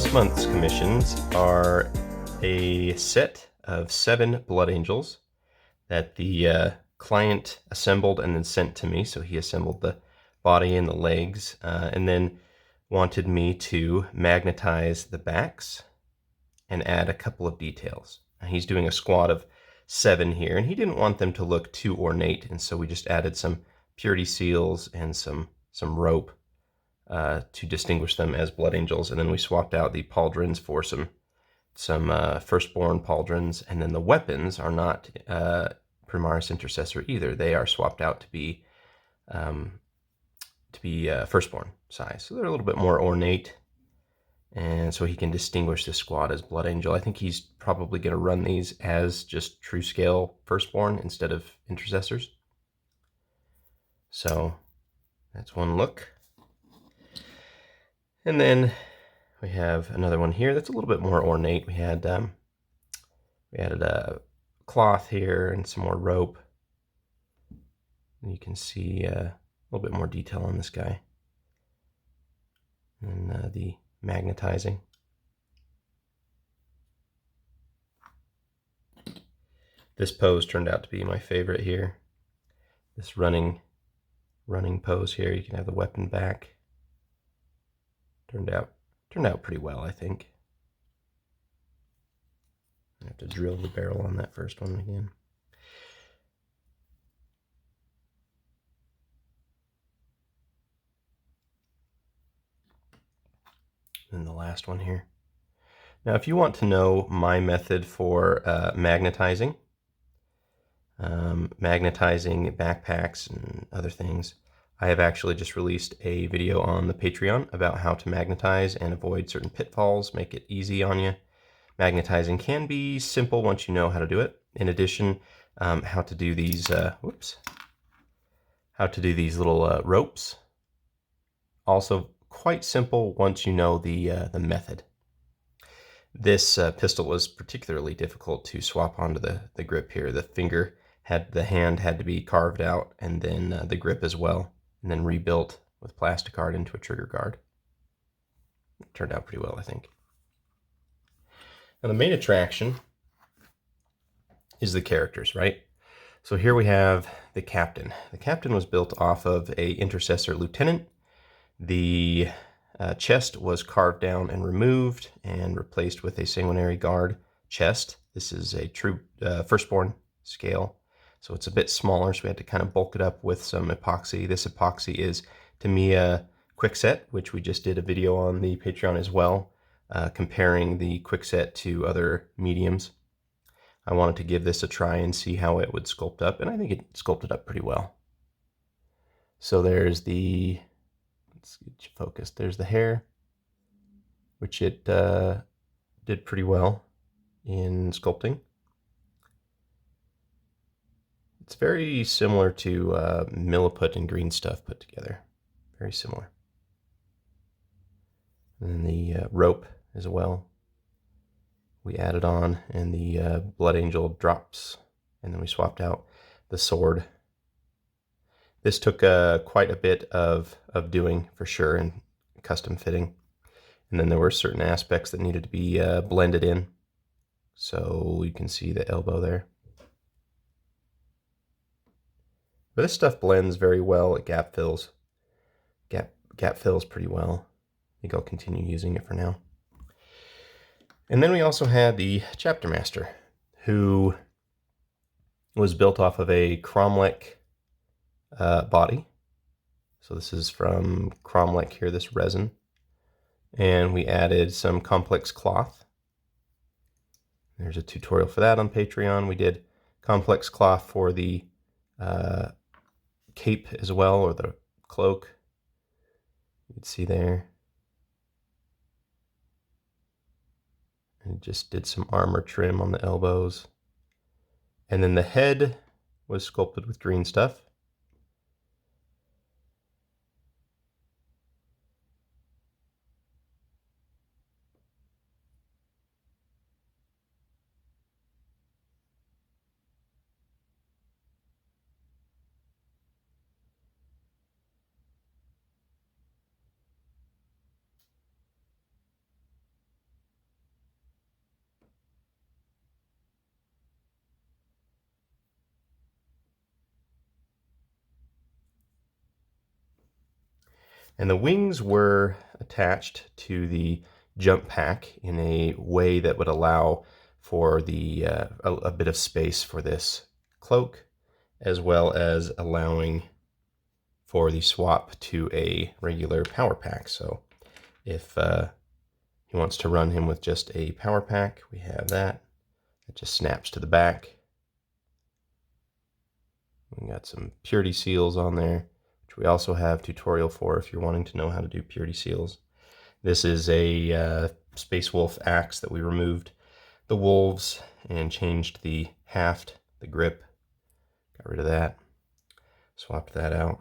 This month's commissions are a set of 7 blood angels that the client assembled and then sent to me. So he assembled the body and the legs and then wanted me to magnetize the backs and add a couple of details. He's doing a squad of 7 here, and he didn't want them to look too ornate, and so we just added some purity seals and some rope to distinguish them as blood angels, and then we swapped out the pauldrons for some firstborn pauldrons, and then the weapons are not Primaris Intercessor either. They are swapped out to be firstborn size, so they're a little bit more ornate, and so he can distinguish this squad as blood angel. I think he's probably going to run these as just true scale firstborn instead of intercessors. So that's one look. And then we have another one here that's a little bit more ornate. We added a cloth here and some more rope. And you can see a little bit more detail on this guy. And the magnetizing. This pose turned out to be my favorite here. This running pose here. You can have the weapon back. Turned out pretty well, I think. I have to drill the barrel on that first one again. And the last one here. Now, if you want to know my method for magnetizing backpacks and other things, I have actually just released a video on the Patreon about how to magnetize and avoid certain pitfalls, make it easy on you. Magnetizing can be simple once you know how to do it. In addition, how to do these little ropes. Also quite simple once you know the method. This pistol was particularly difficult to swap onto the grip here. The hand had to be carved out, and then the grip as well, and then rebuilt with plasticard into a trigger guard. It turned out pretty well, I think. Now the main attraction is the characters, right? So here we have the captain. The captain was built off of a intercessor lieutenant. The chest was carved down and removed and replaced with a sanguinary guard chest. This is a true firstborn scale, so it's a bit smaller, so we had to kind of bulk it up with some epoxy. This epoxy is Tamiya Quickset, which we just did a video on the Patreon as well, comparing the Quickset to other mediums. I wanted to give this a try and see how it would sculpt up, and I think it sculpted up pretty well. So there's the, let's get you focused, there's the hair, which it did pretty well in sculpting. It's very similar to milliput and green stuff put together. Very similar. And then the rope as well. We added on, and the blood angel drops, and then we swapped out the sword. This took quite a bit of doing for sure, and custom fitting. And then there were certain aspects that needed to be blended in. So you can see the elbow there. But this stuff blends very well. It gap fills pretty well. I think I'll continue using it for now. And then we also had the Chapter Master, who was built off of a Cromlech body. So this is from Cromlech here, this resin. And we added some complex cloth. There's a tutorial for that on Patreon. We did complex cloth for the cape as well, or the cloak. You can see there. And just did some armor trim on the elbows. And then the head was sculpted with green stuff. And the wings were attached to the jump pack in a way that would allow for the a bit of space for this cloak, as well as allowing for the swap to a regular power pack. So if he wants to run him with just a power pack, we have that. It just snaps to the back. We got some purity seals on there, which we also have tutorial for if you're wanting to know how to do purity seals. This is a Space Wolf axe that we removed the wolves and changed the haft, the grip. Got rid of that. Swapped that out.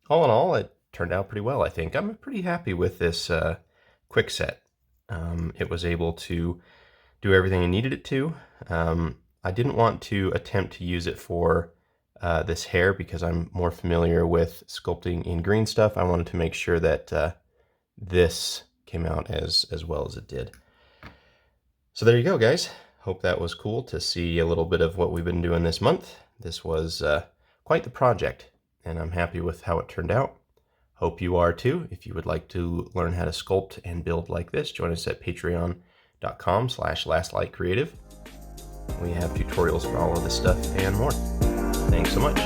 All in all, it turned out pretty well, I think. I'm pretty happy with this quick set. It was able to do everything I needed it to. I didn't want to attempt to use it for this hair because I'm more familiar with sculpting in green stuff. I wanted to make sure that this came out as well as it did. So there you go, guys. Hope that was cool to see a little bit of what we've been doing this month. This was quite the project, and I'm happy with how it turned out. Hope you are too. If you would like to learn how to sculpt and build like this, join us at patreon.com/lastlightcreative. We have tutorials for all of this stuff and more. Thanks so much.